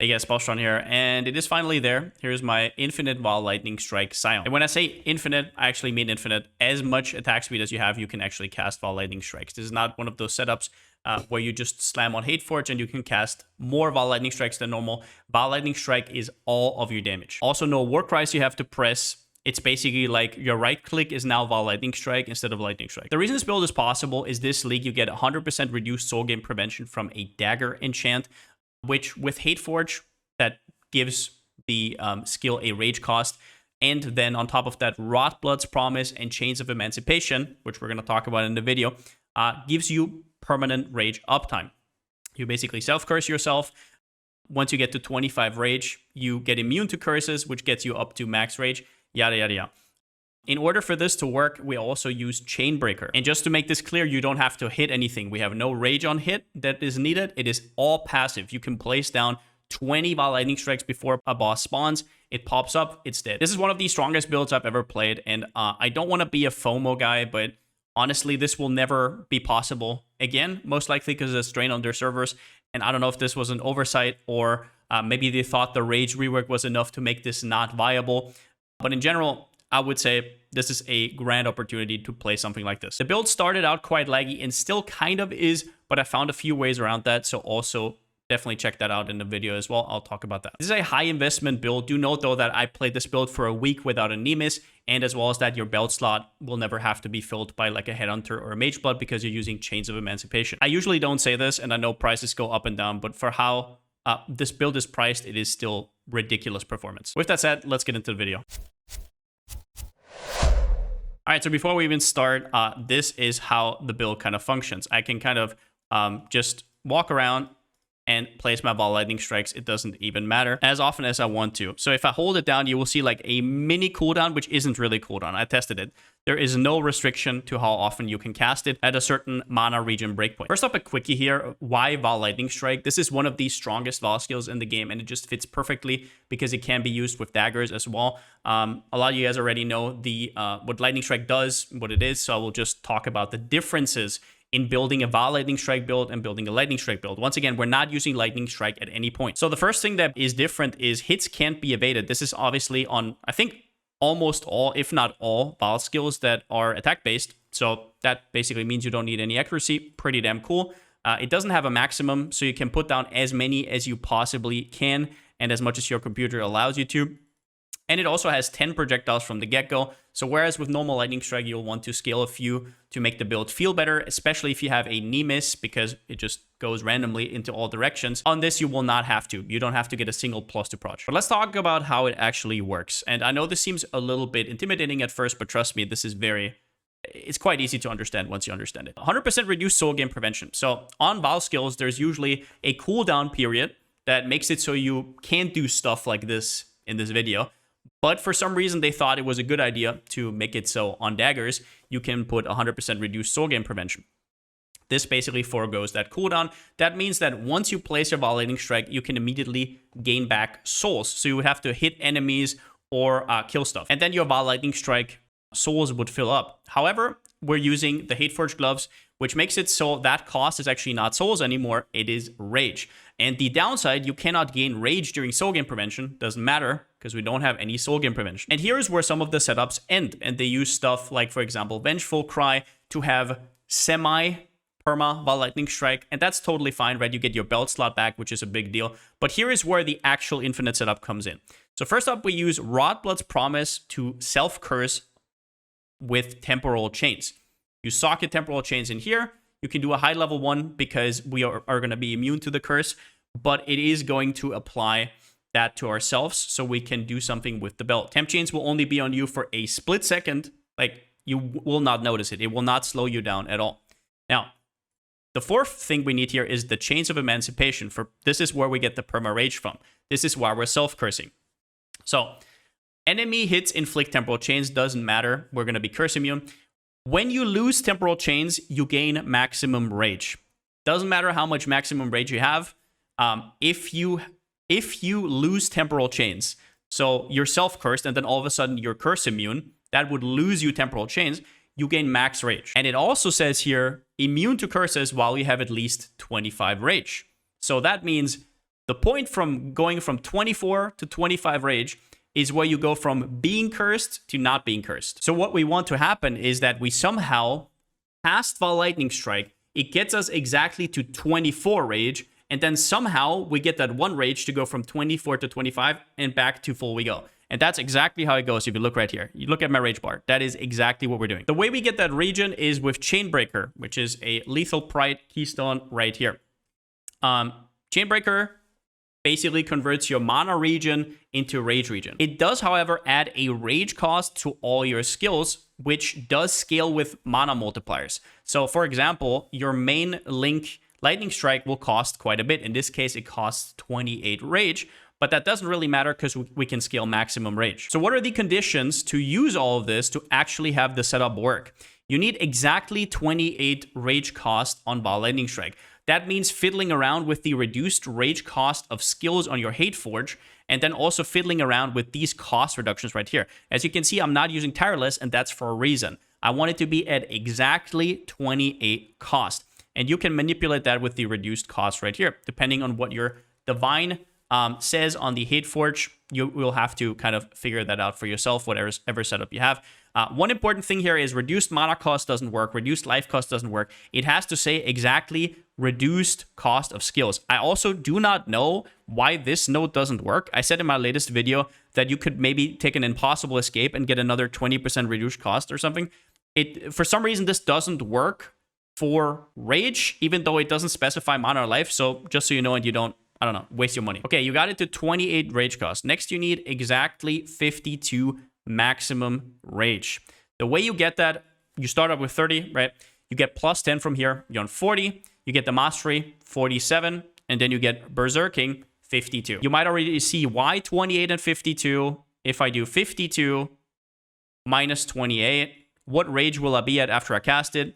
I get Palsteron here, and it is finally there. Here's my infinite Vaal Lightning Strike Scion. And when I say infinite, I actually mean infinite. As much attack speed as you have, you can actually cast Vaal Lightning Strikes. This is not one of those setups where you just slam on Hate Forge and you can cast more Vaal Lightning Strikes than normal. Vaal Lightning Strike is all of your damage. Also, no war cries you have to press. It's basically like your right click is now Vaal Lightning Strike instead of Lightning Strike. The reason this build is possible is this league you get 100% reduced soul game prevention from a dagger enchant, which with Hate Forge, that gives the skill a rage cost. And then on top of that, Rot Blood's Promise and Chains of Emancipation, which we're going to talk about in the video, gives you permanent rage uptime. You basically self-curse yourself. Once you get to 25 rage, you get immune to curses, which gets you up to max rage, yada, yada, yada. In order for this to work, we also use Chainbreaker. And just to make this clear, you don't have to hit anything. We have no rage on hit that is needed. It is all passive. You can place down 20 Vaal Lightning Strikes before a boss spawns. It pops up, it's dead. This is one of the strongest builds I've ever played, and I don't want to be a FOMO guy, but honestly, this will never be possible again, most likely because of strain on their servers. And I don't know if this was an oversight or maybe they thought the rage rework was enough to make this not viable. But in general, I would say this is a grand opportunity to play something like this. The build started out quite laggy and still kind of is, but I found a few ways around that. So also definitely check that out in the video as well. I'll talk about that. This is a high investment build. Do note though that I played this build for a week without a Nemesis, and as well as that your belt slot will never have to be filled by like a Headhunter or a Mage Blood because you're using Chains of Emancipation. I usually don't say this, and I know prices go up and down, but for how this build is priced, it is still ridiculous performance. With that said, let's get into the video. All right, so before we even start, this is how the build kind of functions. I can kind of just walk around and place my Vaal Lightning Strikes. It doesn't even matter as often as I want to. So if I hold it down, you will see like a mini cooldown, which isn't really cooldown. I tested it. There is no restriction to how often you can cast it at a certain mana region breakpoint. First up, a quickie here. Why Vaal Lightning Strike? This is one of the strongest Vaal skills in the game, and it just fits perfectly because it can be used with daggers as well. A lot of you guys already know the what Lightning Strike does, what it is, so I will just talk about the differences in building a Vaal Lightning Strike build and building a Lightning Strike build. Once again, we're not using Lightning Strike at any point. So the first thing that is different is hits can't be evaded. This is obviously on, I think, almost all, if not all, Vaal skills that are attack-based. So that basically means you don't need any accuracy. Pretty damn cool. It doesn't have a maximum, so you can put down as many as you possibly can and as much as your computer allows you to. And it also has 10 projectiles from the get-go. So whereas with normal Lightning Strike, you'll want to scale a few to make the build feel better, especially if you have a Nemesis, because it just goes randomly into all directions. On this, you will not have to. You don't have to get a single plus to proj. But let's talk about how it actually works. And I know this seems a little bit intimidating at first, but trust me, this is it's quite easy to understand once you understand it. 100% reduced soul game prevention. So on Vaal skills, there's usually a cooldown period that makes it so you can't do stuff like this in this video. But for some reason, they thought it was a good idea to make it so on daggers, you can put 100% reduced soul game prevention. This basically forgoes that cooldown. That means that once you place your Vaal Lightning Strike, you can immediately gain back souls. So you would have to hit enemies or kill stuff. And then your Vaal Lightning Strike souls would fill up. However, we're using the Hate Forge gloves, which makes it so that cost is actually not souls anymore, it is rage. And the downside, you cannot gain rage during soul game prevention. Doesn't matter, because we don't have any soul game prevention. And here's where some of the setups end. And they use stuff like, for example, Vengeful Cry to have semi-perma Vaal Lightning Strike. And that's totally fine, right? You get your belt slot back, which is a big deal. But here is where the actual infinite setup comes in. So first up, we use Rot Blood's Promise to self-curse with Temporal Chains. You socket Temporal Chains in here. You can do a high level one because we are going to be immune to the curse, but it is going to apply that to ourselves so we can do something with the belt. Temp Chains will only be on you for a split second. Like, you will not notice it. It will not slow you down at all. Now, the fourth thing we need here is the Chains of Emancipation. This is where we get the perma rage from. This is why we're self-cursing. So, enemy hits inflict Temporal Chains. Doesn't matter. We're going to be curse immune. When you lose Temporal Chains, you gain maximum rage. Doesn't matter how much maximum rage you have. If you lose Temporal Chains, so you're self-cursed and then all of a sudden you're curse immune, that would lose you Temporal Chains, you gain max rage. And it also says here, immune to curses while you have at least 25 rage. So that means The point from going from 24 to 25 rage is where you go from being cursed to not being cursed. So what we want to happen is that we somehow cast Vaal Lightning Strike. It gets us exactly to 24 rage, and then somehow we get that 1 rage to go from 24 to 25, and back to full we go. And that's exactly how it goes. If you look right here, you look at my rage bar. That is exactly what we're doing. The way we get that regen is with Chainbreaker, which is a lethal pride keystone right here. Chainbreaker basically converts your mana regen into rage regen. It does, however, add a rage cost to all your skills, which does scale with mana multipliers. So for example, your main Link Lightning Strike will cost quite a bit. In this case, it costs 28 rage, but that doesn't really matter because we can scale maximum rage. So what are the conditions to use all of this to actually have the setup work? You need exactly 28 rage cost on Vaal Lightning Strike. That means fiddling around with the reduced rage cost of skills on your Hate Forge, and then also fiddling around with these cost reductions right here. As you can see, I'm not using Tireless, and that's for a reason. I want it to be at exactly 28 cost. And you can manipulate that with the reduced cost right here, depending on what your Divine says on the Hate Forge. You will have to kind of figure that out for yourself, whatever setup you have. One important thing here is reduced mana cost doesn't work. Reduced life cost doesn't work. It has to say exactly reduced cost of skills. I also do not know why this node doesn't work. I said in my latest video that you could maybe take an impossible escape and get another 20% reduced cost or something. For some reason, this doesn't work for rage, even though it doesn't specify mana or life. So just so you know, and you don't, I don't know, waste your money. Okay, you got it to 28 rage cost. Next, you need exactly 52 maximum rage. The way you get that, you start up with 30, right? You get plus 10 from here. You're on 40. You get the Mastery, 47. And then you get Berserking, 52. You might already see why 28 and 52. If I do 52 minus 28, what rage will I be at after I cast it?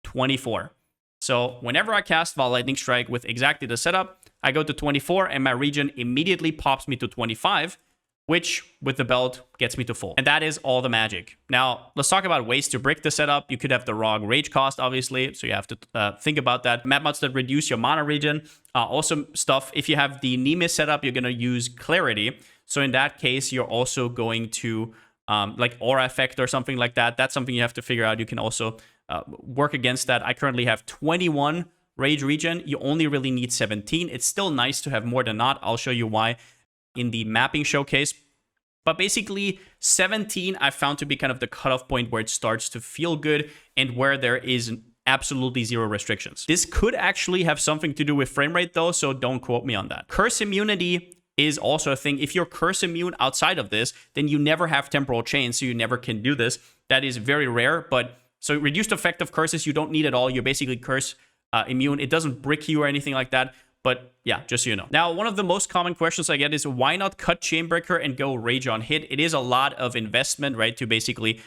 24. So whenever I cast Vaal Lightning Strike with exactly the setup, I go to 24 and my regen immediately pops me to 25, which with the belt gets me to full. And that is all the magic. Now, let's talk about ways to break the setup. You could have the wrong rage cost, obviously, so you have to think about that. Map mods that reduce your mana regen. Also stuff, if you have the Nemesis setup, you're going to use Clarity. So in that case, you're also going to like Aura Effect or something like that. That's something you have to figure out. You can also work against that. I currently have 21 rage regen. You only really need 17. It's still nice to have more than not. I'll show you why in the mapping showcase. But basically, 17 I found to be kind of the cutoff point where it starts to feel good and where there is absolutely zero restrictions. This could actually have something to do with frame rate though, so don't quote me on that. Curse immunity is also a thing. If you're curse immune outside of this, then you never have temporal chain, so you never can do this. That is very rare, but so reduced effect of curses, you don't need at all. You're basically curse immune. It doesn't brick you or anything like that. But yeah, just so you know. Now, one of the most common questions I get is why not cut Chainbreaker and go Rage on Hit? It is a lot of investment, right, to basically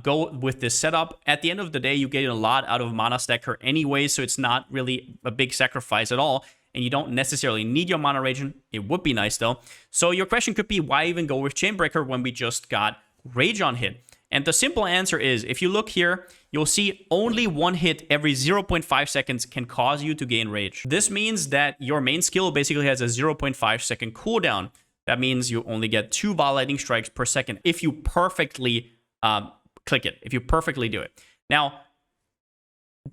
go with this setup. At the end of the day, you get a lot out of Manastacker anyway, so it's not really a big sacrifice at all. And you don't necessarily need your mana regen. It would be nice, though. So your question could be, why even go with Chainbreaker when we just got Rage on Hit? And the simple answer is, if you look here, you'll see only one hit every 0.5 seconds can cause you to gain rage. This means that your main skill basically has a 0.5 second cooldown. That means you only get 2 Vaal Lightning Strikes per second if you perfectly click it, if you perfectly do it. Now,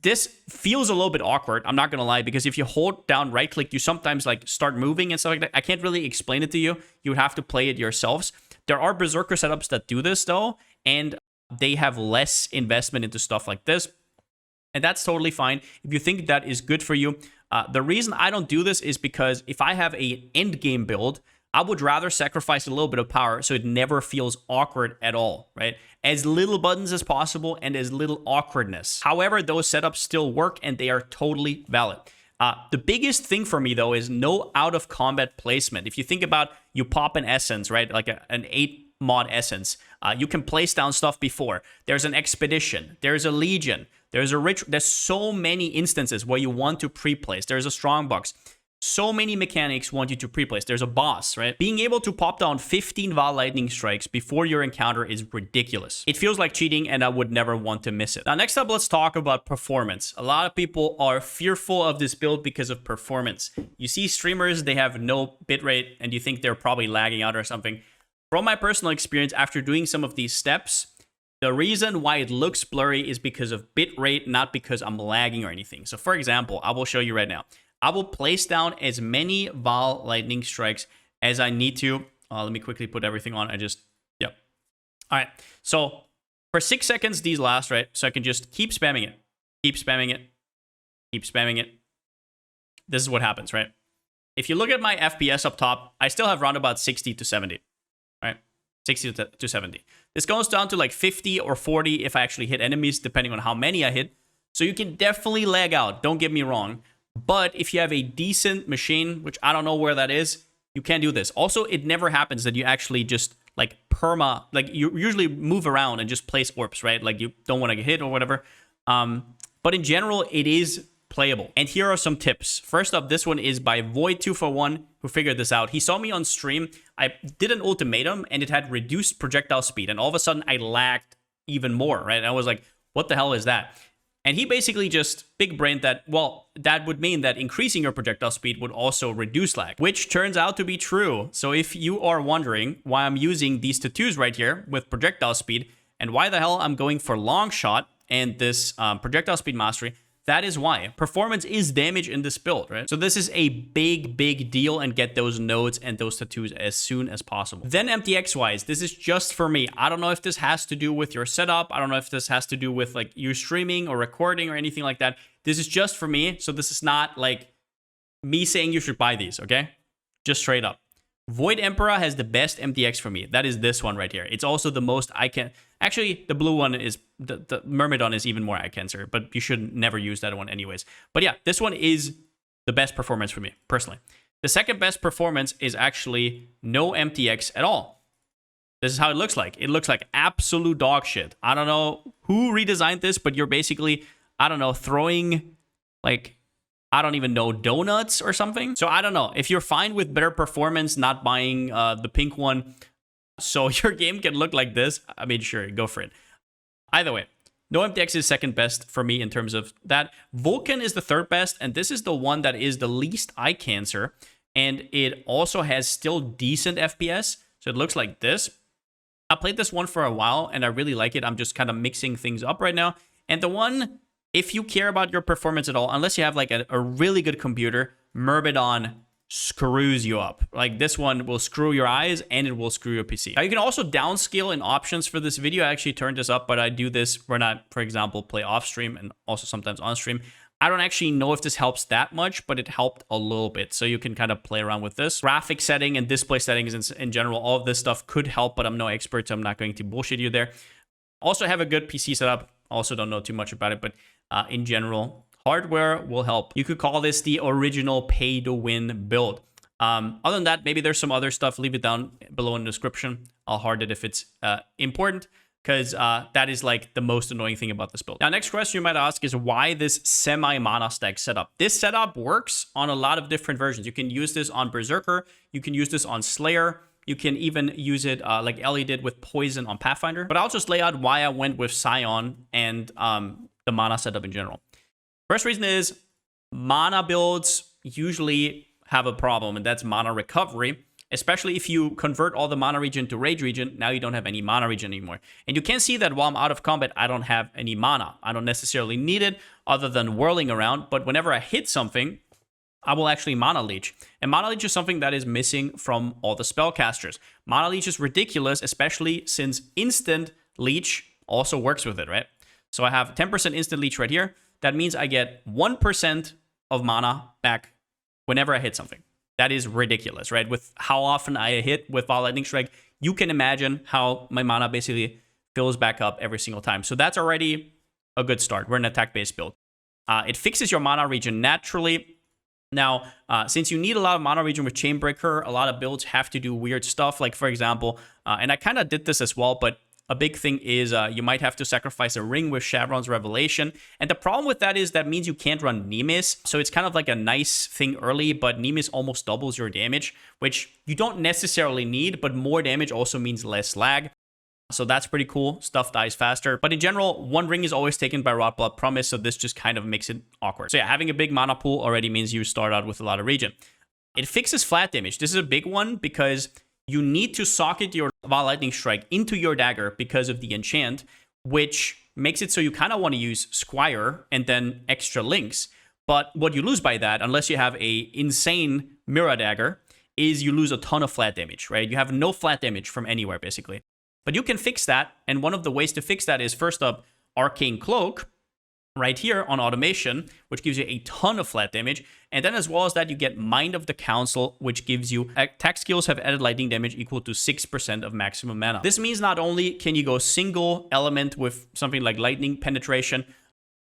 this feels a little bit awkward, I'm not gonna lie, because if you hold down right click, you sometimes like start moving and stuff like that. I can't really explain it to you. You would have to play it yourselves. There are Berserker setups that do this though, and they have less investment into stuff like this. And that's totally fine if you think that is good for you. The reason I don't do this is because if I have a end game build, I would rather sacrifice a little bit of power so it never feels awkward at all, right? As little buttons as possible and as little awkwardness. However, those setups still work and they are totally valid. The biggest thing for me, though, is no out-of-combat placement. If you think about, you pop an Essence, right? Like an 8-mod Essence. You can place down stuff before. There's an Expedition. There's a Legion. There's a Ritual. There's so many instances where you want to pre-place. There's a Strongbox. So many mechanics want you to pre-place. There's a boss, right? Being able to pop down 15 Vaal lightning strikes before your encounter is ridiculous. It feels like cheating, and I would never want to miss it. Now, next up, let's talk about performance. A lot of people are fearful of this build because of performance. You see streamers, they have no bitrate, and you think they're probably lagging out or something. From my personal experience, after doing some of these steps, the reason why it looks blurry is because of bitrate, not because I'm lagging or anything. So, for example, I will show you right now. I will place down as many Vaal lightning strikes as I need to. Let me quickly put everything on. Yep. All right. So for 6 seconds, these last, right? So I can just keep spamming it. Keep spamming it. Keep spamming it. This is what happens, right? If you look at my FPS up top, I still have around about 60 to 70, right? 60 to 70. This goes down to like 50 or 40 if I actually hit enemies, depending on how many I hit. So you can definitely lag out. Don't get me wrong. But if you have a decent machine, which I don't know where that is, you can do this. Also, it never happens that you actually just like you usually move around and just place orbs, right? Like you don't want to get hit or whatever. But in general, it is playable. And here are some tips. First up, this one is by Void241, who figured this out. He saw me on stream. I did an ultimatum and it had reduced projectile speed. And all of a sudden I lagged even more, right? And I was like, what the hell is that? And he basically just big-brained that, well, that would mean that increasing your projectile speed would also reduce lag, which turns out to be true. So if you are wondering why I'm using these tattoos right here with projectile speed and why the hell I'm going for long shot and this projectile speed mastery, that is why. Performance is damage in this build, right? So this is a big, big deal, and get those nodes and those tattoos as soon as possible. Then MTX-wise, this is just for me. I don't know if this has to do with your setup. I don't know if this has to do with like you streaming or recording or anything like that. This is just for me. So this is not like me saying you should buy these, okay? Just straight up. Void Emperor has the best MTX for me. That is this one right here. It's also the most eye-can... Actually, the blue one is... The Myrmidon is even more eye-cancer, but you should never use that one anyways. But yeah, this one is the best performance for me, personally. The second best performance is actually no MTX at all. This is how it looks like. It looks like absolute dog shit. I don't know who redesigned this, but you're basically, I don't know, throwing like... I don't even know, donuts or something. So I don't know. If you're fine with better performance, not buying the pink one, so your game can look like this, I mean, sure, go for it. Either way, no MTX is second best for me in terms of that. Vulcan is the third best, and this is the one that is the least eye cancer. And it also has still decent FPS. So it looks like this. I played this one for a while, and I really like it. I'm just kind of mixing things up right now. And the one... If you care about your performance at all, unless you have like a really good computer, Myrmidon screws you up. Like this one will screw your eyes and it will screw your PC. Now you can also downscale in options for this video. I actually turned this up, but I do this when I, for example, play off stream and also sometimes on stream. I don't actually know if this helps that much, but it helped a little bit. So you can kind of play around with this. Graphic setting and display settings in general, all of this stuff could help, but I'm no expert, so I'm not going to bullshit you there. Also have a good PC setup. Also don't know too much about it, but in general, hardware will help. You could call this the original pay-to-win build. Other than that, maybe there's some other stuff. Leave it down below in the description. I'll hard it if it's important, because that is like the most annoying thing about this build. Now, next question you might ask is why this semi-mana stack setup? This setup works on a lot of different versions. You can use this on Berserker. You can use this on Slayer. You can even use it like Ellie did with Poison on Pathfinder. But I'll just lay out why I went with Scion and the mana setup in general. First reason is mana builds usually have a problem, and that's mana recovery. Especially if you convert all the mana regen to rage regen, now you don't have any mana regen anymore. And you can see that while I'm out of combat, I don't have any mana. I don't necessarily need it other than whirling around. But whenever I hit something, I will actually mana leech. And mana leech is something that is missing from all the spellcasters. Mana leech is ridiculous, especially since instant leech also works with it, right? So I have 10% instant leech right here. That means I get 1% of mana back whenever I hit something. That is ridiculous, right? With how often I hit with Vaal Lightning Strike, you can imagine how my mana basically fills back up every single time. So that's already a good start. We're an attack-based build. It fixes your mana regen naturally. Now, since you need a lot of mana regen with Chainbreaker, a lot of builds have to do weird stuff. Like, for example, and I kind of did this as well, but A big thing is you might have to sacrifice a ring with Chevron's Revelation. And the problem with that is that means you can't run Nemesis. So it's kind of like a nice thing early, but Nemesis almost doubles your damage, which you don't necessarily need, but more damage also means less lag. So that's pretty cool. Stuff dies faster. But in general, one ring is always taken by Rot Blood Promise, so this just kind of makes it awkward. So yeah, having a big mana pool already means you start out with a lot of regen. It fixes flat damage. This is a big one because you need to socket your Vaal Lightning Strike into your dagger because of the enchant, which makes it so you kind of want to use Squire and then extra links. But what you lose by that, unless you have a insane Mirror Dagger, is you lose a ton of flat damage, right? You have no flat damage from anywhere, basically. But you can fix that, and one of the ways to fix that is, first up, Arcane Cloak, right here on automation, which gives you a ton of flat damage. And then as well as that, you get Mind of the Council, which gives you attack skills have added lightning damage equal to 6% of maximum mana. This means not only can you go single element with something like lightning penetration,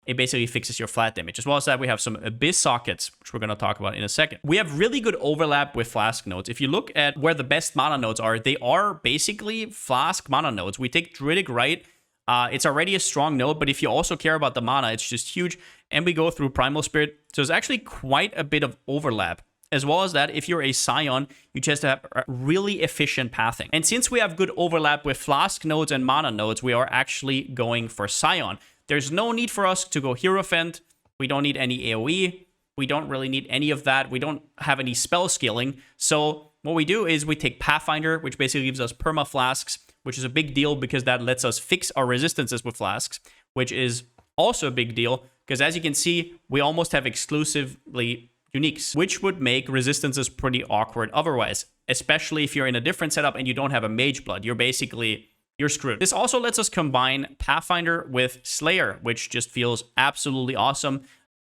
it basically fixes your flat damage. As well as that, we have some Abyss sockets, which we're going to talk about in a second. We have really good overlap with Flask nodes. If you look at where the best mana nodes are, they are basically Flask mana nodes. We take Druidic Rite. It's already a strong node, but if you also care about the mana, it's just huge. And we go through Primal Spirit. So there's actually quite a bit of overlap. As well as that, if you're a Scion, you just have really efficient pathing. And since we have good overlap with Flask nodes and mana nodes, we are actually going for Scion. There's no need for us to go Hierophant. We don't need any AoE. We don't really need any of that. We don't have any spell scaling. So what we do is we take Pathfinder, which basically gives us perma flasks, which is a big deal because that lets us fix our resistances with flasks, which is also a big deal because as you can see, we almost have exclusively uniques, which would make resistances pretty awkward otherwise, especially if you're in a different setup and you don't have a Mage Blood. You're screwed. This also lets us combine Pathfinder with Slayer, which just feels absolutely awesome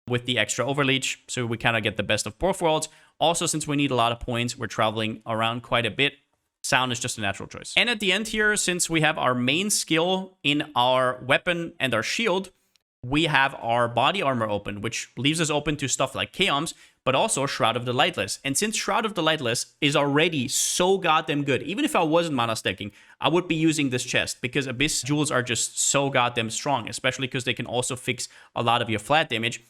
with the extra Overleech. So we kind of get the best of both worlds. Also, since we need a lot of points, we're traveling around quite a bit. Sound is just a natural choice. And at the end here, since we have our main skill in our weapon and our shield, we have our body armor open, which leaves us open to stuff like Chaos, but also Shroud of the Lightless. And since Shroud of the Lightless is already so goddamn good, even if I wasn't mana stacking, I would be using this chest because Abyss Jewels are just so goddamn strong, especially because they can also fix a lot of your flat damage.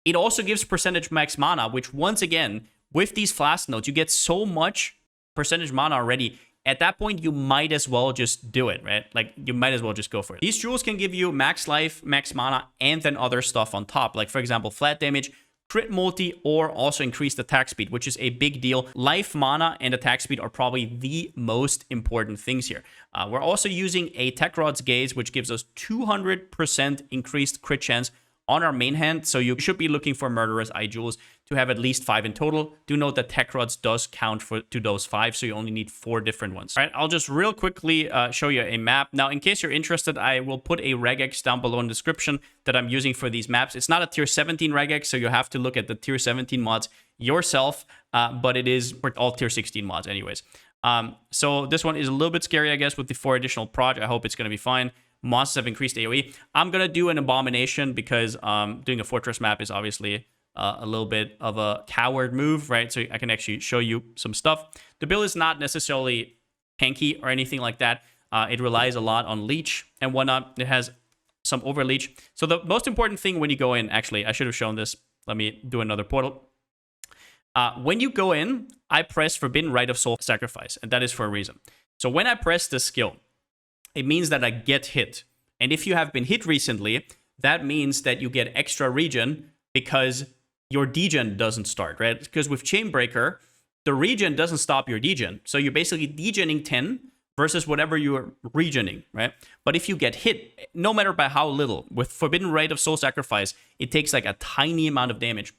It also gives percentage max mana, which once again, with these Flask nodes, you get so much percentage mana already. At that point, you might as well just do it, right? Like, you might as well just go for it. These jewels can give you max life, max mana, and then other stuff on top. Like, for example, flat damage, crit multi, or also increased attack speed, which is a big deal. Life, mana, and attack speed are probably the most important things here. We're also using a Tech Rod's Gaze, which gives us 200% increased crit chance on our main hand, so you should be looking for Murderous Eye Jewels to have at least 5 in total. Do note that Tech Rods does count to those 5, so you only need 4 different ones. All right, I'll just real quickly show you a map. Now, in case you're interested, I will put a regex down below in the description that I'm using for these maps. It's not a tier 17 regex, so you have to look at the tier 17 mods yourself, but it is for all tier 16 mods anyways. So this one is a little bit scary, I guess, with the 4 additional proj. I hope it's going to be fine. Monsters have increased AoE. I'm going to do an Abomination because doing a Fortress map is obviously a little bit of a coward move, right? So I can actually show you some stuff. The build is not necessarily tanky or anything like that. It relies a lot on Leech and whatnot. It has some Overleech. So the most important thing when you go in, actually, I should have shown this. Let me do another portal. When you go in, I press Forbidden Rite of Soul Sacrifice, and that is for a reason. So when I press this skill, it means that I get hit. And if you have been hit recently, that means that you get extra regen because your degen doesn't start, right? Because with Chainbreaker, the regen doesn't stop your degen. So you're basically degening 10 versus whatever you're regening, right? But if you get hit, no matter by how little, with Forbidden Rite of Soul Sacrifice, it takes like a tiny amount of damage.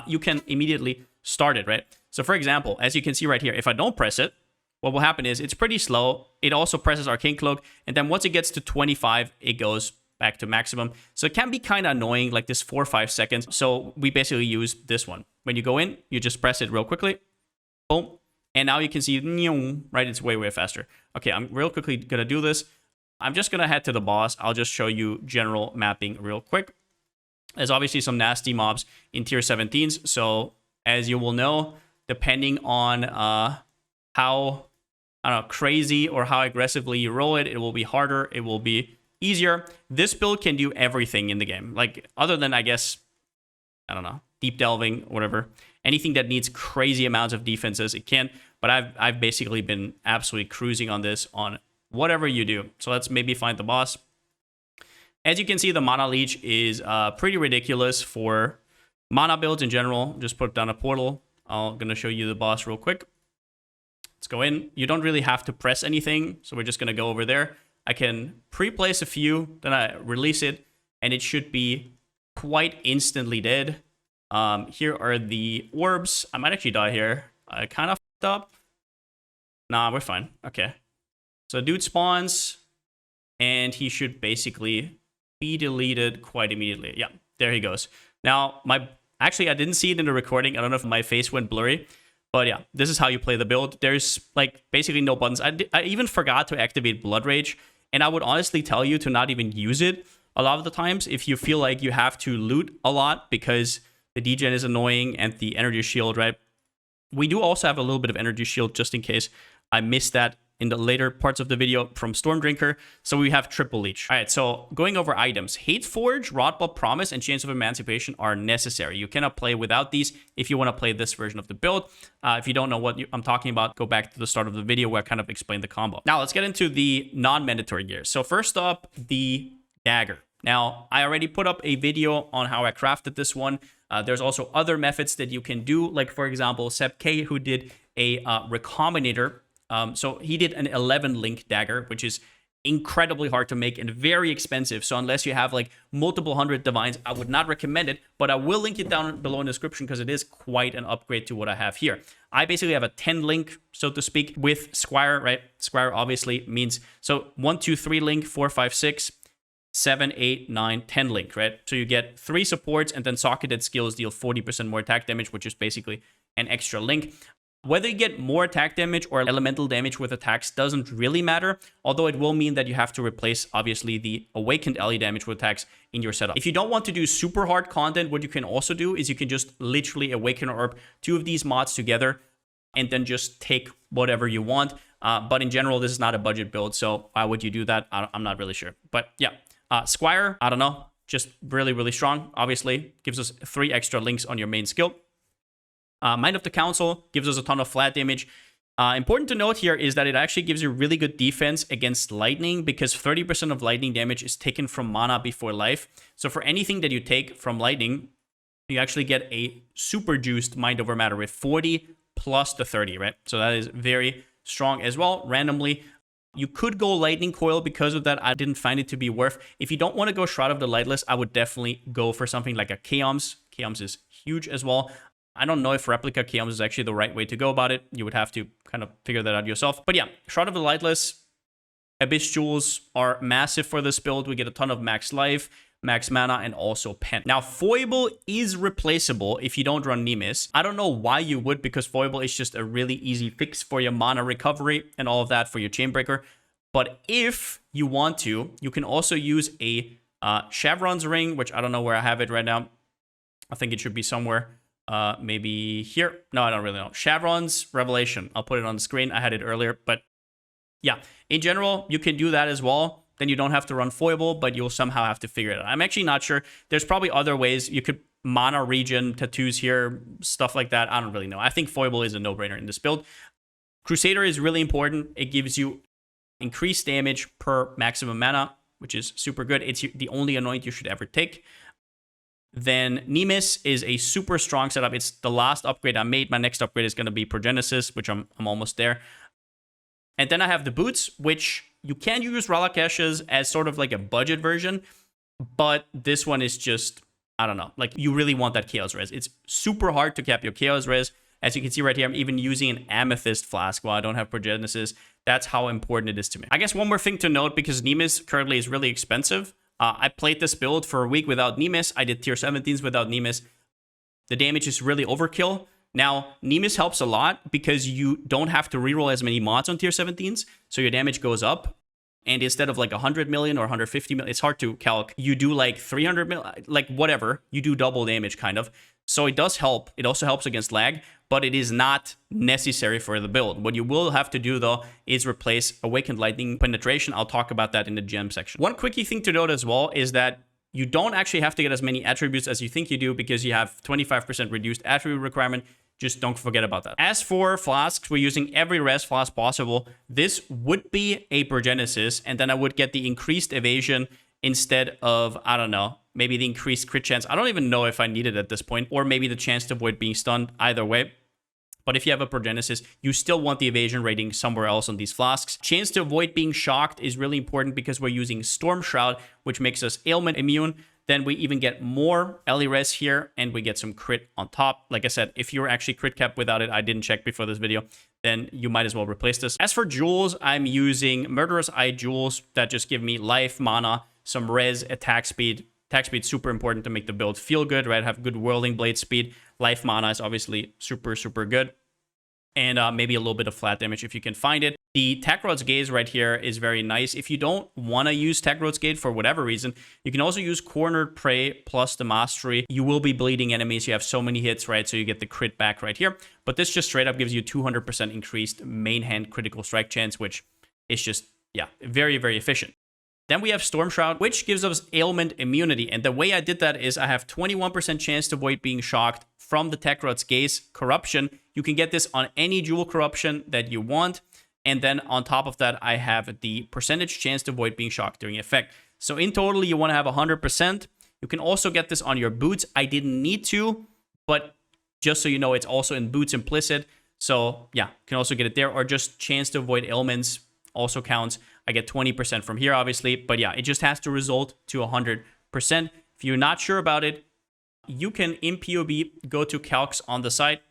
You can immediately start it, right? So for example, as you can see right here, if I don't press it, what will happen is it's pretty slow. It also presses Arcane Cloak. And then once it gets to 25, it goes back to maximum. So it can be kind of annoying, like this 4 or 5 seconds. So we basically use this one. When you go in, you just press it real quickly. Boom. And now you can see, right? It's way, way faster. Okay, I'm real quickly going to do this. I'm just going to head to the boss. I'll just show you general mapping real quick. There's obviously some nasty mobs in tier 17s. So as you will know, depending on how I don't know, crazy or how aggressively you roll it. It will be harder. It will be easier. This build can do everything in the game. Like, other than, I guess, I don't know, deep delving, whatever. Anything that needs crazy amounts of defenses, it can. But I've basically been absolutely cruising on this on whatever you do. So let's maybe find the boss. As you can see, the mana leech is pretty ridiculous for mana builds in general. Just put down a portal. I'm going to show you the boss real quick. Let's go in. You don't really have to press anything, so we're just going to go over there. I can pre-place a few, then I release it, and it should be quite instantly dead. Here are the orbs. I might actually die here. I kind of fucked up. Nah, we're fine. Okay. So dude spawns, and he should basically be deleted quite immediately. Yeah, there he goes. Now, actually, I didn't see it in the recording. I don't know if my face went blurry. But yeah, this is how you play the build. There's like basically no buttons. I even forgot to activate Blood Rage. And I would honestly tell you to not even use it a lot of the times if you feel like you have to loot a lot because the degen is annoying and the energy shield, right? We do also have a little bit of energy shield just in case I missed that in the later parts of the video from Stormdrinker. So we have triple leech. All right, so going over items. Hate Forge, Rotball Promise, and Chains of Emancipation are necessary. You cannot play without these if you want to play this version of the build. If you don't know what I'm talking about, go back to the start of the video where I kind of explained the combo. Now let's get into the non-mandatory gears. So first up, the dagger. Now, I already put up a video on how I crafted this one. There's also other methods that you can do, like for example, Seb K, who did a Recombinator. So he did an 11 link dagger, which is incredibly hard to make and very expensive. So unless you have like multiple hundred divines, I would not recommend it, but I will link it down below in the description because it is quite an upgrade to what I have here. I basically have a 10 link, so to speak, with Squire, right? Squire obviously means, so 1, 2, 3 link, 4, 5, 6, 7, 8, 9, 10 link, right? So you get 3 supports and then socketed skills deal 40% more attack damage, which is basically an extra link. Whether you get more attack damage or elemental damage with attacks doesn't really matter, although it will mean that you have to replace, obviously, the awakened LE damage with attacks in your setup. If you don't want to do super hard content, what you can also do is you can just literally awaken or orb 2 of these mods together and then just take whatever you want. But in general, this is not a budget build, so why would you do that? I'm not really sure. But yeah, Squire, I don't know, just really, really strong. Obviously, gives us 3 extra links on your main skill. Mind of the Council gives us a ton of flat damage. Important to note here is that it actually gives you really good defense against lightning because 30% of lightning damage is taken from mana before life. So for anything that you take from lightning, you actually get a super juiced Mind over Matter with 40 plus the 30, right? So that is very strong as well. Randomly, you could go Lightning Coil because of that. I didn't find it to be worth. If you don't want to go Shroud of the Lightless, I would definitely go for something like a Chaos. Chaos is huge as well. I don't know if Replica Chaos is actually the right way to go about it. You would have to kind of figure that out yourself. But yeah, Shroud of the Lightless, Abyss Jewels are massive for this build. We get a ton of max life, max mana, and also pen. Now, Foible is replaceable if you don't run Nemesis. I don't know why you would, because Foible is just a really easy fix for your mana recovery and all of that for your Chainbreaker. But if you want to, you can also use a Chevron's Ring, which I don't know where I have it right now. I think it should be somewhere. Maybe here. No, I don't really know. Chevron's Revelation. I'll put it on the screen. I had it earlier, but yeah, in general, you can do that as well. Then you don't have to run Foible, but you'll somehow have to figure it out. I'm actually not sure. There's probably other ways. You could mana regen tattoos here, stuff like that. I don't really know. I think Foible is a no-brainer in this build. Crusader is really important. It gives you increased damage per maximum mana, which is super good. It's the only anoint you should ever take. Then Nemesis is a super strong setup. It's the last upgrade I made. My next upgrade is going to be Progenesis, which I'm almost there. And then I have the boots, which you can use Ralakesh's as sort of like a budget version. But this one is just, I don't know. Like, you really want that Chaos Res. It's super hard to cap your Chaos Res. As you can see right here, I'm even using an Amethyst Flask while I don't have Progenesis. That's how important it is to me. I guess one more thing to note, because Nemesis currently is really expensive. I played this build for a week without Nemesis. I did tier 17s without Nemesis. The damage is really overkill. Now, Nemesis helps a lot because you don't have to reroll as many mods on tier 17s, so your damage goes up. And instead of like 100 million or 150 million, it's hard to calc. You do like 300 million, like whatever. You do double damage kind of. So it does help. It also helps against lag, but it is not necessary for the build. What you will have to do, though, is replace Awakened Lightning Penetration. I'll talk about that in the gem section. One quickie thing to note as well is that you don't actually have to get as many attributes as you think you do because you have 25% reduced attribute requirement. Just don't forget about that. As for flasks, we're using every res flask possible. This would be a Progenesis, and then I would get the increased evasion instead of, I don't know, maybe the increased crit chance. I don't even know if I need it at this point, or maybe the chance to avoid being stunned. Either way. But if you have a Progenesis, you still want the evasion rating somewhere else on these flasks. Chance to avoid being shocked is really important because we're using Storm Shroud, which makes us ailment immune. Then we even get more Ellie res here, and we get some crit on top. Like I said, if you're actually crit capped without it, I didn't check before this video, then you might as well replace this. As for jewels, I'm using Murderous Eye jewels that just give me life, mana, some res, attack speed. Attack speed super important to make the build feel good, right? Have good whirling blade speed. Life mana is obviously super, super good. And maybe a little bit of flat damage if you can find it. The Techrod's Gaze right here is very nice. If you don't want to use Techrod's Gaze for whatever reason, you can also use Cornered Prey plus the Mastery. You will be bleeding enemies. You have so many hits, right? So you get the crit back right here. But this just straight up gives you 200% increased main hand critical strike chance, which is just, yeah, very, very efficient. Then we have Storm Shroud, which gives us ailment immunity. And the way I did that is I have 21% chance to avoid being shocked from the Techrod's Gaze corruption. You can get this on any jewel corruption that you want. And then on top of that, I have the percentage chance to avoid being shocked during effect. So in total, you want to have 100%. You can also get this on your boots. I didn't need to, but just so you know, it's also in boots implicit. So yeah, you can also get it there, or just chance to avoid ailments also counts. I get 20% from here, obviously, but yeah, it just has to result to 100%. If you're not sure about it, you can, in POB, go to calcs on the site.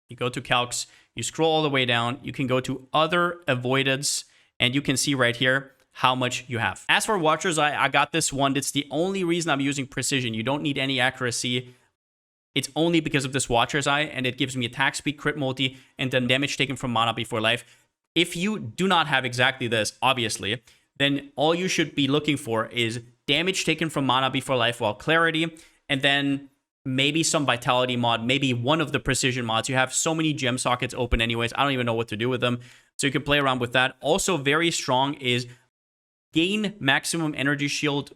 You go to calcs, you scroll all the way down, you can go to other avoidance, and you can see right here how much you have. As for Watcher's Eye, I got this one. It's the only reason I'm using precision. You don't need any accuracy. It's only because of this Watcher's Eye, and it gives me attack speed, crit multi, and then damage taken from mana before life. If you do not have exactly this, obviously, then all you should be looking for is damage taken from mana before life while clarity, and then maybe some vitality mod, maybe one of the precision mods. You have so many gem sockets open anyways. I don't even know what to do with them. So you can play around with that. Also very strong is gain maximum energy shield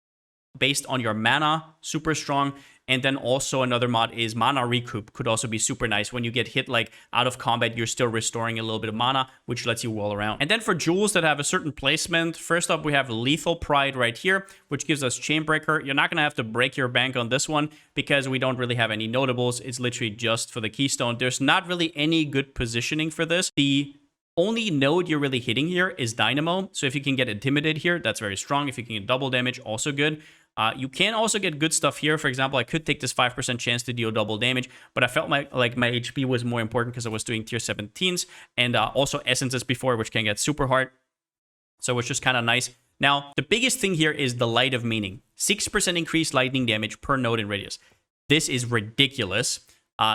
based on your mana. Super strong. And then also another mod is mana recoup. Could also be super nice. When you get hit like out of combat, you're still restoring a little bit of mana, which lets you roll around. And then for jewels that have a certain placement, first up we have Lethal Pride right here, which gives us Chainbreaker. You're not going to have to break your bank on this one because we don't really have any notables. It's literally just for the keystone. There's not really any good positioning for this. The only node you're really hitting here is Dynamo. So if you can get Intimidate here, that's very strong. If you can get double damage, also good. You can also get good stuff here. For example, I could take this 5% chance to deal double damage, but I felt like my HP was more important because I was doing tier 17s and also essences before, which can get super hard. So it's just kind of nice. Now, the biggest thing here is the Light of Meaning. 6% increased lightning damage per node in radius. This is ridiculous.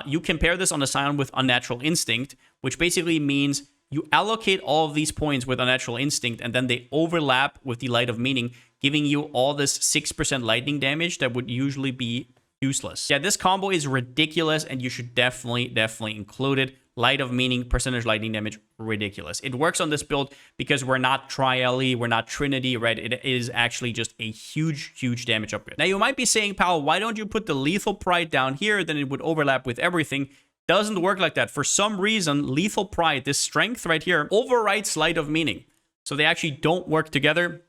You compare this on the Scion with Unnatural Instinct, which basically means you allocate all of these points with Unnatural Instinct, and then they overlap with the Light of Meaning, giving you all this 6% lightning damage that would usually be useless. Yeah, this combo is ridiculous, and you should definitely include it. Light of Meaning, percentage lightning damage, ridiculous. It works on this build because we're not Tri-Ellie, we're not Trinity, right? It is actually just a huge damage upgrade. Now, you might be saying, pal, why don't you put the Lethal Pride down here? Then it would overlap with everything. Doesn't work like that. For some reason, Lethal Pride, this strength right here, overwrites Light of Meaning. So they actually don't work together,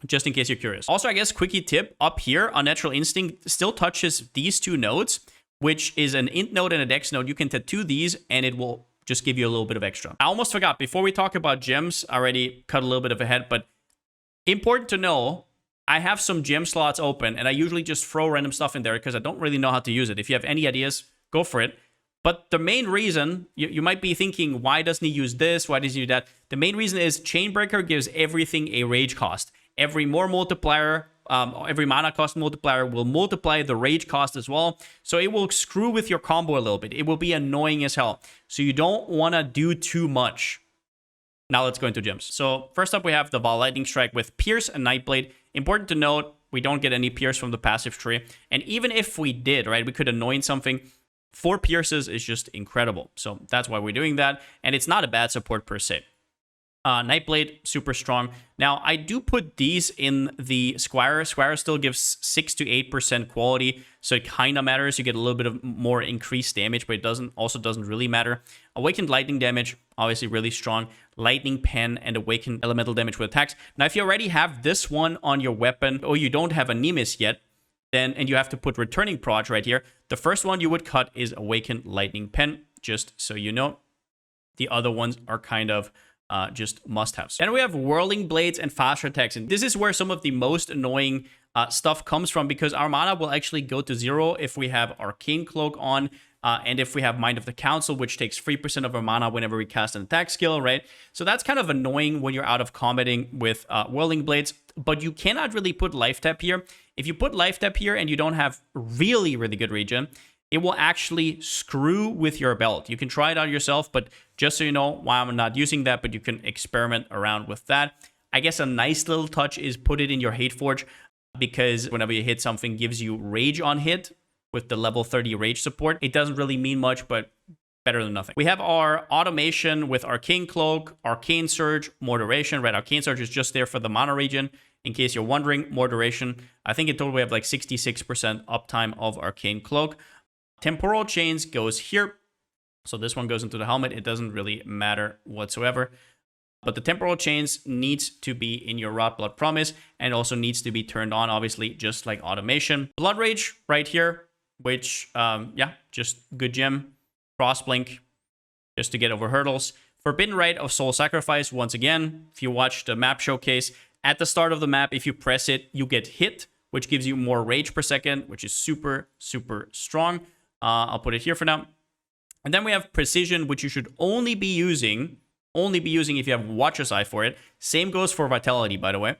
just in case you're curious. Also, I guess, quickie tip, up here, Unnatural Instinct still touches these two nodes, which is an int node and a dex node. You can tattoo these, and it will just give you a little bit of extra. I almost forgot, before we talk about gems, I already cut a little bit of a head, but important to know, I have some gem slots open, and I usually just throw random stuff in there because I don't really know how to use it. If you have any ideas, go for it. But the main reason, you might be thinking, why doesn't he use this? Why doesn't he do that? The main reason is Chainbreaker gives everything a rage cost. Every more multiplier, every mana cost multiplier will multiply the rage cost as well. So it will screw with your combo a little bit. It will be annoying as hell. So you don't want to do too much. Now let's go into gems. So first up, we have the Vaal Lightning Strike with Pierce and Nightblade. Important to note, we don't get any Pierce from the passive tree. And even if we did, right, we could anoint something. 4 pierces is just incredible. So that's why we're doing that. And it's not a bad support per se. Nightblade, super strong. Now, I do put these in the Squire. Squire still gives 6 to 8% quality, so it kind of matters. You get a little bit of more increased damage, but it doesn't really matter. Awakened Lightning damage, obviously really strong. Lightning Pen and Awakened Elemental damage with attacks. Now, if you already have this one on your weapon, or you don't have a Nemesis yet, then and you have to put Returning Proj right here, the first one you would cut is Awakened Lightning Pen, just so you know. The other ones are kind of just must-haves. Then we have Whirling Blades and Faster Attacks. And this is where some of the most annoying stuff comes from, because our mana will actually go to 0 if we have Arcane Cloak on, and if we have Mind of the Council, which takes 3% of our mana whenever we cast an attack skill, right? So that's kind of annoying when you're out of combating with Whirling Blades, but you cannot really put Life Tap here. If you put Life Tap here and you don't have really, really good regen, it will actually screw with your belt. You can try it out yourself, but just so you know why I'm not using that, but you can experiment around with that. I guess a nice little touch is put it in your Hate Forge, because whenever you hit something, gives you Rage on hit with the level 30 Rage support. It doesn't really mean much, but better than nothing. We have our automation with Arcane Cloak, Arcane Surge, more duration, right? Arcane Surge is just there for the mana regen. In case you're wondering, more duration. I think in total we have like 66% uptime of Arcane Cloak. Temporal Chains goes here. So this one goes into the helmet. It doesn't really matter whatsoever. But the Temporal Chains needs to be in your Rot Blood Promise, and also needs to be turned on, obviously, just like automation. Blood Rage right here, which, yeah, just good gem. Cross Blink, just to get over hurdles. Forbidden Rite of Soul Sacrifice, once again, if you watch the map showcase, at the start of the map, if you press it, you get hit, which gives you more rage per second, which is super, super strong. I'll put it here for now. And then we have Precision, which you should only be using if you have Watcher's Eye for it. Same goes for Vitality, by the way.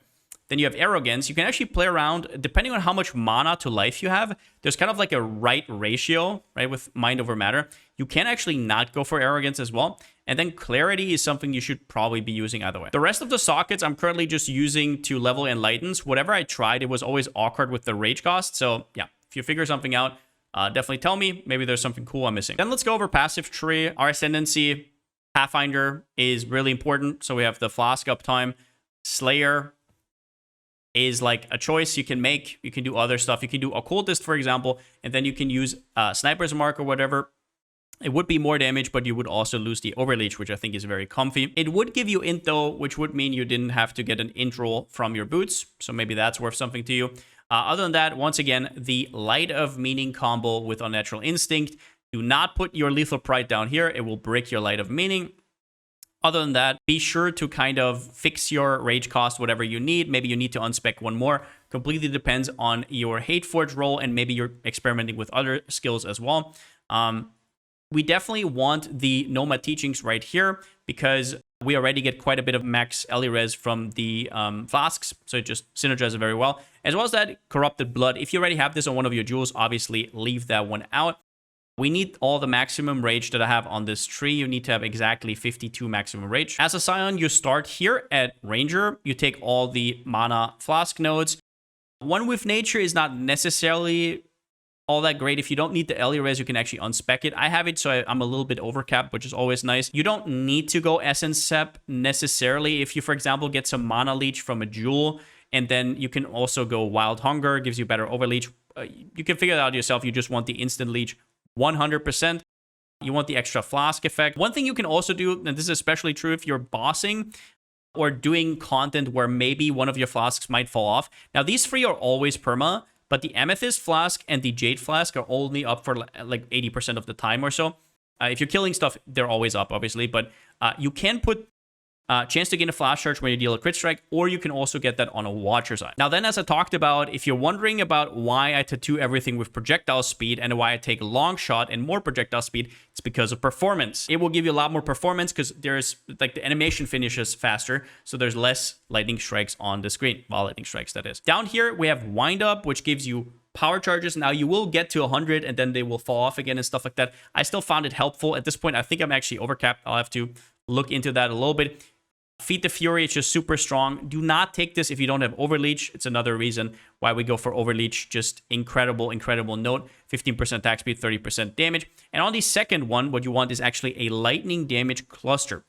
Then you have Arrogance. You can actually play around, depending on how much mana to life you have. There's kind of like a right ratio, right, with Mind over Matter. You can actually not go for Arrogance as well. And then Clarity is something you should probably be using either way. The rest of the sockets I'm currently just using to level Enlightens. Whatever I tried, it was always awkward with the rage cost. So yeah, if you figure something out, definitely tell me. Maybe there's something cool I'm missing. Then let's go over passive tree. Our Ascendancy Pathfinder is really important. So we have the Flask uptime. Slayer is like a choice you can make. You can do other stuff. You can do Occultist, for example, and then you can use Sniper's Mark or whatever. It would be more damage, but you would also lose the Overleech, which I think is very comfy. It would give you int, though, which would mean you didn't have to get an int roll from your boots. So maybe that's worth something to you. Other than that, once again, the Light of Meaning combo with Unnatural Instinct. Do not put your Lethal Pride down here. It will break your Light of Meaning. Other than that, be sure to kind of fix your rage cost, whatever you need. Maybe you need to unspec one more. Completely depends on your Hate Forge roll, and maybe you're experimenting with other skills as well. We definitely want the Nomad Teachings right here, because we already get quite a bit of max Res from the Flasks, so it just synergizes very well. As well as that Corrupted Blood. If you already have this on one of your jewels, obviously leave that one out. We need all the maximum rage that I have on this tree. You need to have exactly 52 maximum rage. As a Scion, you start here at Ranger. You take all the mana Flask nodes. One with Nature is not necessarily all that great. If you don't need the Res, you can actually unspec it. I have it, so I'm a little bit overcapped, which is always nice. You don't need to go Essence Sep necessarily. If you, for example, get some Mana Leech from a jewel, and then you can also go Wild Hunger, gives you better Overleech. You can figure it out yourself. You just want the instant leech 100%. You want the extra Flask effect. One thing you can also do, and this is especially true if you're bossing or doing content where maybe one of your Flasks might fall off. Now, these three are always perma, but the Amethyst Flask and the Jade Flask are only up for like 80% of the time or so. If you're killing stuff, they're always up, obviously, but you can put chance to gain a flash charge when you deal a crit strike, or you can also get that on a Watcher's Eye. Now then, as I talked about, if you're wondering about why I tattoo everything with projectile speed and why I take long shot and more projectile speed, it's because of performance. It will give you a lot more performance because there's like the animation finishes faster, so there's less lightning strikes on the screen. Well, lightning strikes, that is. Down here, we have Wind Up, which gives you power charges. Now you will get to 100 and then they will fall off again and stuff like that. I still found it helpful. At this point, I think I'm actually overcapped. I'll have to look into that a little bit. Feed the Fury, it's just super strong. Do not take this if you don't have Overleech. It's another reason why we go for Overleech. Just incredible, incredible note. 15% attack speed, 30% damage. And on the second one, what you want is actually a lightning damage cluster.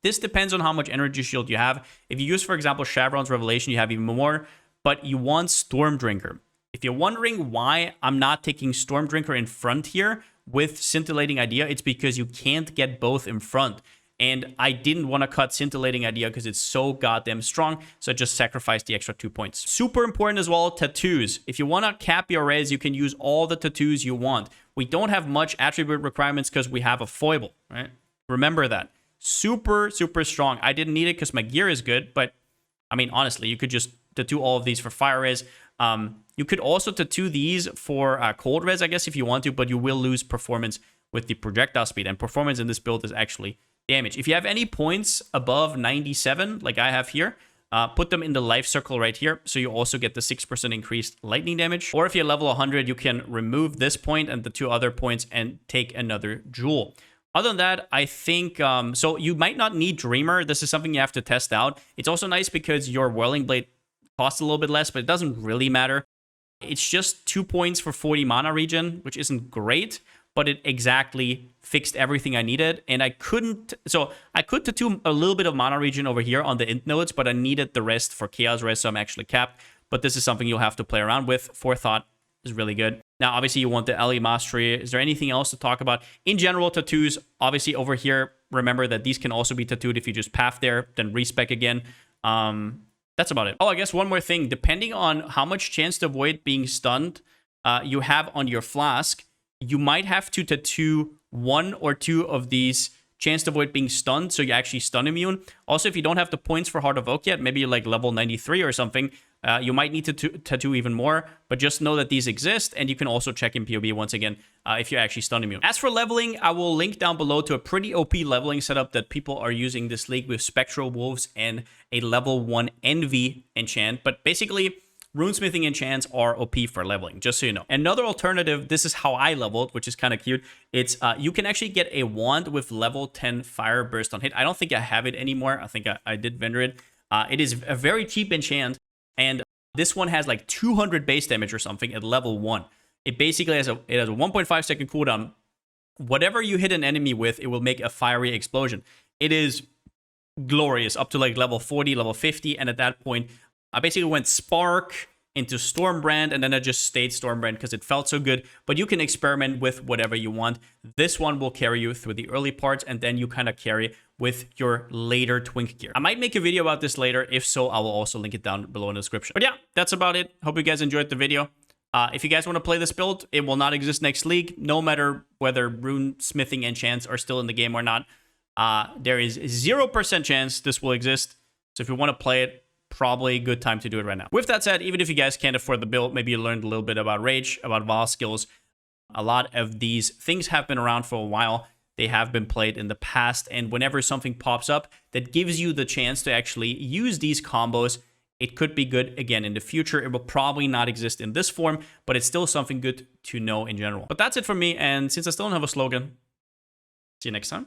This depends on how much energy shield you have. If you use, for example, Shavron's Revelation, you have even more, but you want Stormdrinker. If you're wondering why I'm not taking Stormdrinker in front here with Scintillating Idea, it's because you can't get both in front. And I didn't want to cut Scintillating Idea because it's so goddamn strong, so I just sacrificed the extra 2 points. Super important as well, tattoos. If you want to cap your res, you can use all the tattoos you want. We don't have much attribute requirements because we have a foible, right? Remember that. Super, super strong. I didn't need it because my gear is good, but I mean, honestly, you could just tattoo all of these for fire res. You could also tattoo these for cold res, I guess, if you want to, but you will lose performance with the projectile speed, and performance in this build is actually damage. If you have any points above 97, like I have here, put them in the life circle right here, so you also get the 6% increased lightning damage. Or if you're level 100, you can remove this point and the 2 other points and take another jewel. Other than that, I think, so you might not need Dreamer. This is something you have to test out. It's also nice because your Whirling Blade costs a little bit less, but it doesn't really matter. It's just 2 points for 40 mana regen, which isn't great, but it exactly fixed everything I needed. And I couldn't, so I could tattoo a little bit of mana regen over here on the int nodes, but I needed the rest for chaos res, so I'm actually capped. But this is something you'll have to play around with. Forethought is really good. Now, obviously, you want the LE Mastery. Is there anything else to talk about? In general, tattoos, obviously over here, remember that these can also be tattooed if you just path there, then respec again. That's about it. Oh, I guess one more thing. Depending on how much chance to avoid being stunned you have on your flask, you might have to tattoo 1 or 2 of these chance to avoid being stunned, so you're actually stun immune. Also, if you don't have the points for Heart of Oak yet, maybe you're like level 93 or something, you might need to tattoo even more, but just know that these exist, and you can also check in PoE once again if you're actually stun immune. As for leveling, I will link down below to a pretty OP leveling setup that people are using this league with Spectral Wolves and a level 1 Envy enchant, but basically, runesmithing enchants are OP for leveling, just so you know. Another alternative, this is how I leveled, which is kind of cute. It's you can actually get a wand with level 10 fire burst on hit. I don't think I have it anymore. I think I did vendor it. It is a very cheap enchant, and this one has like 200 base damage or something at level 1. It basically has a 1.5 second cooldown. Whatever you hit an enemy with, it will make a fiery explosion. It is glorious up to like level 40, level 50, and at that point, I basically went Spark into Stormbrand, and then I just stayed Stormbrand because it felt so good. But you can experiment with whatever you want. This one will carry you through the early parts, and then you kind of carry with your later Twink gear. I might make a video about this later. If so, I will also link it down below in the description. But yeah, that's about it. Hope you guys enjoyed the video. If you guys want to play this build, it will not exist next league, no matter whether rune smithing enchants are still in the game or not. There is 0% chance this will exist. So if you want to play it, probably a good time to do it right now. With that said, even if you guys can't afford the build, maybe you learned a little bit about Rage, about Vaal skills. A lot of these things have been around for a while. They have been played in the past, and whenever something pops up that gives you the chance to actually use these combos, it could be good again in the future. It will probably not exist in this form, but it's still something good to know in general. But that's it for me, and since I still don't have a slogan, see you next time.